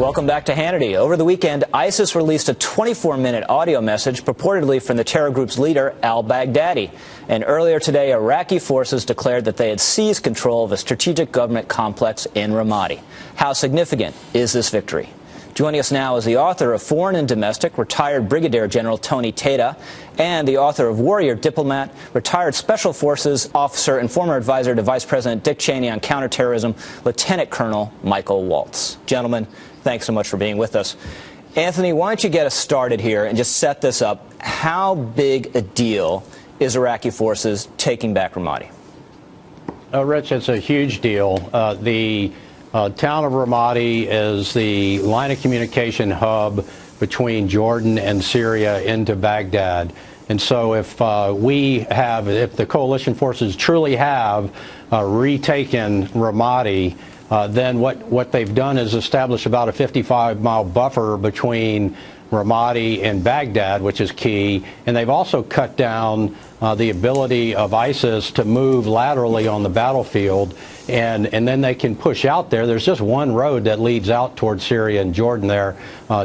Welcome back to Hannity. Over the weekend, ISIS released a 24-minute audio message purportedly from the terror group's leader, al-Baghdadi. And earlier today, Iraqi forces declared that they had seized control of a strategic government complex in Ramadi. How significant is this victory? Joining us now is the author of Foreign and Domestic, retired Brigadier General Tony Tata, and the author of Warrior Diplomat, retired Special Forces officer and former advisor to Vice President Dick Cheney on counterterrorism, Lieutenant Colonel Michael Waltz. Gentlemen, thanks so much for being with us. Anthony, why don't you get us started here and just set this up. How big a deal is Iraqi forces taking back Ramadi? Rich, it's a huge deal. The town of Ramadi is the line of communication hub between Jordan and Syria into Baghdad. And so if the coalition forces truly have retaken Ramadi, then what they've done is establish about a 55-mile buffer between Ramadi and Baghdad, which is key. And they've also cut down the ability of ISIS to move laterally on the battlefield. And then they can push out there. There's just one road that leads out towards Syria and Jordan there,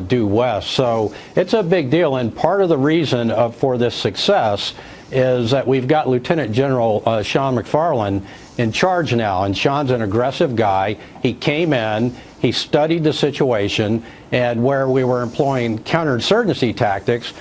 due west. So it's a big deal. And part of the reason for this success is that we've got Lieutenant General Sean McFarlane in charge now. And Sean's an aggressive guy. He came in, he studied the situation, and where we were employing counterinsurgency tactics,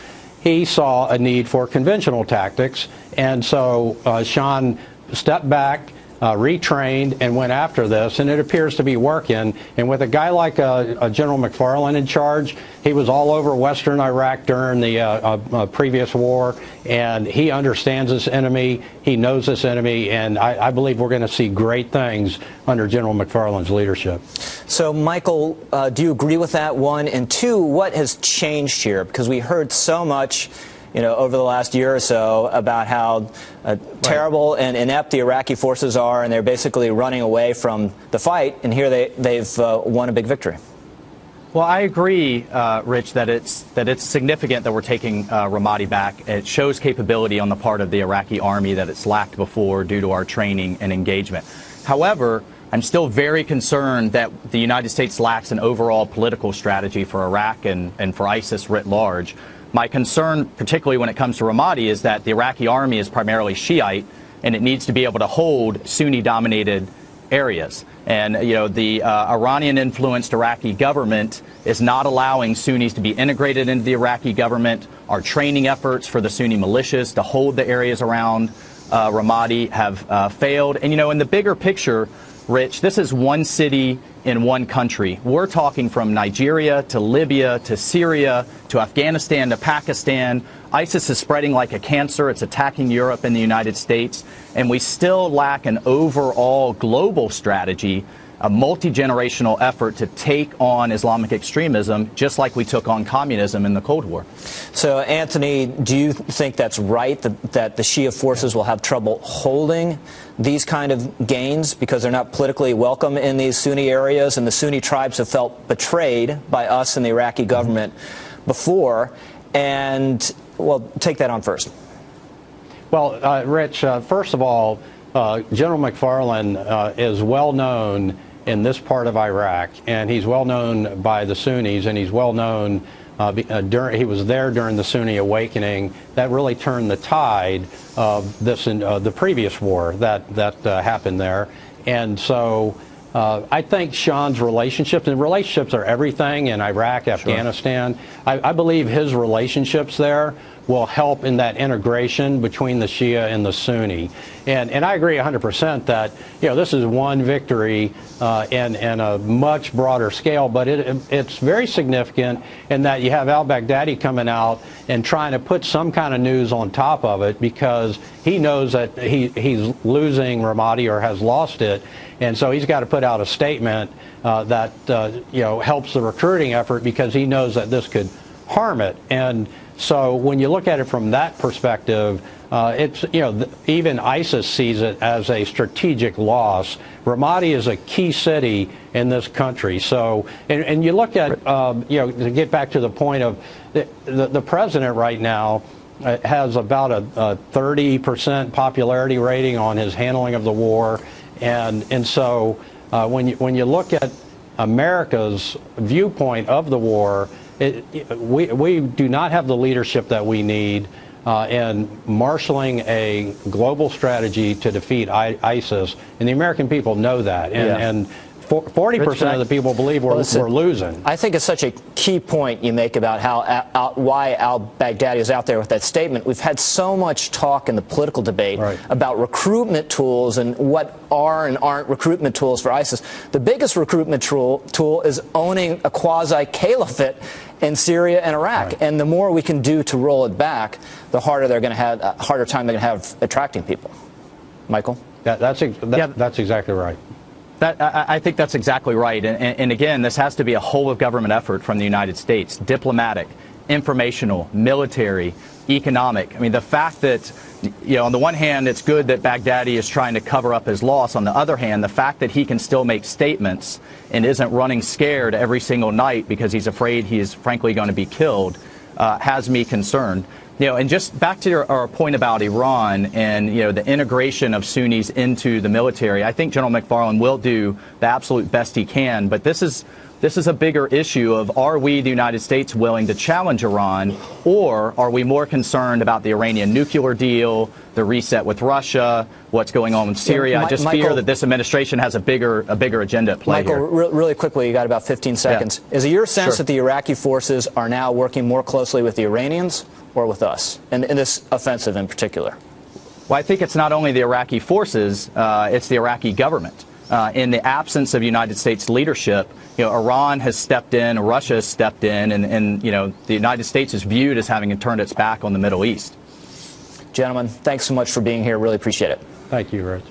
he saw a need for conventional tactics. And so Sean stepped back, retrained, and went after this, and it appears to be working. And with a guy like General McFarlane in charge, he was all over western Iraq during the previous war, and he understands this enemy, he knows this enemy, and I believe we're going to see great things under General McFarlane's leadership. So, Michael, do you agree with that, one? And two, what has changed here? Because we heard so much over the last year or so about how terrible and inept the Iraqi forces are, and they're basically running away from the fight, and here they've won a big victory. Well, I agree, Rich, that it's significant that we're taking Ramadi back. It shows capability on the part of the Iraqi army that it's lacked before due to our training and engagement. However, I'm still very concerned that the United States lacks an overall political strategy for Iraq and for ISIS writ large. My concern, particularly when it comes to Ramadi, is that the Iraqi army is primarily Shiite, and it needs to be able to hold Sunni-dominated areas. And, the Iranian-influenced Iraqi government is not allowing Sunnis to be integrated into the Iraqi government. Our training efforts for the Sunni militias to hold the areas around Ramadi have failed. And, in the bigger picture, Rich, this is one city in one country. We're talking from Nigeria to Libya to Syria to Afghanistan to Pakistan. ISIS is spreading like a cancer. It's attacking Europe and the United States. And we still lack an overall global strategy, a multi-generational effort to take on Islamic extremism, just like we took on communism in the Cold War. So, Anthony, do you think that's right, that the Shia forces will have trouble holding these kind of gains because they're not politically welcome in these Sunni areas, and the Sunni tribes have felt betrayed by us and the Iraqi government before? And, well, take that on first. Well, Rich, first of all, General McFarlane is well known in this part of Iraq, and he's well known by the Sunnis, and he's well known he was there during the Sunni awakening that really turned the tide of this the previous war that happened there. And so I think Sean's relationships, and relationships are everything in Iraq, Afghanistan. I believe his relationships there will help in that integration between the Shia and the Sunni. And I agree 100% that this is one victory in a much broader scale, but it's very significant in that you have al-Baghdadi coming out and trying to put some kind of news on top of it, because he knows that he's losing Ramadi or has lost it, and so he's got to put out a statement that helps the recruiting effort, because he knows that this could harm it. And so when you look at it from that perspective, it's, even ISIS sees it as a strategic loss. Ramadi is a key city in this country. So, and you look at, to get back to the point of the president right now has about a 30% popularity rating on his handling of the war. And so when you look at America's viewpoint of the war, we do not have the leadership that we need in marshaling a global strategy to defeat ISIS, and the American people know that. And 40% of the people believe we're losing. I think it's such a key point you make about how why al-Baghdadi is out there with that statement. We've had so much talk in the political debate about recruitment tools and what are and aren't recruitment tools for ISIS. The biggest recruitment tool is owning a quasi-caliphate in Syria and Iraq. And the more we can do to roll it back, the harder they're going to have, harder time they're going to have attracting people. Michael? That's exactly right. I think that's exactly right. And again, this has to be a whole of government effort from the United States, diplomatic, informational, military, economic. I mean, the fact that, on the one hand, it's good that Baghdadi is trying to cover up his loss. On the other hand, the fact that he can still make statements and isn't running scared every single night because he's afraid he is frankly going to be killed has me concerned. And just back to our point about Iran and, the integration of Sunnis into the military, I think General McFarlane will do the absolute best he can. But this is a bigger issue of, are we, the United States, willing to challenge Iran, or are we more concerned about the Iranian nuclear deal, the reset with Russia, what's going on in Syria? I just fear that this administration has a bigger agenda at play here. Michael, really quickly, you got about 15 seconds. Yeah. Is it your sense that the Iraqi forces are now working more closely with the Iranians or with us, in this offensive in particular? Well, I think it's not only the Iraqi forces, it's the Iraqi government. In the absence of United States leadership, Iran has stepped in, Russia has stepped in, and the United States is viewed as having turned its back on the Middle East. Gentlemen, thanks so much for being here. Really appreciate it. Thank you, Rich.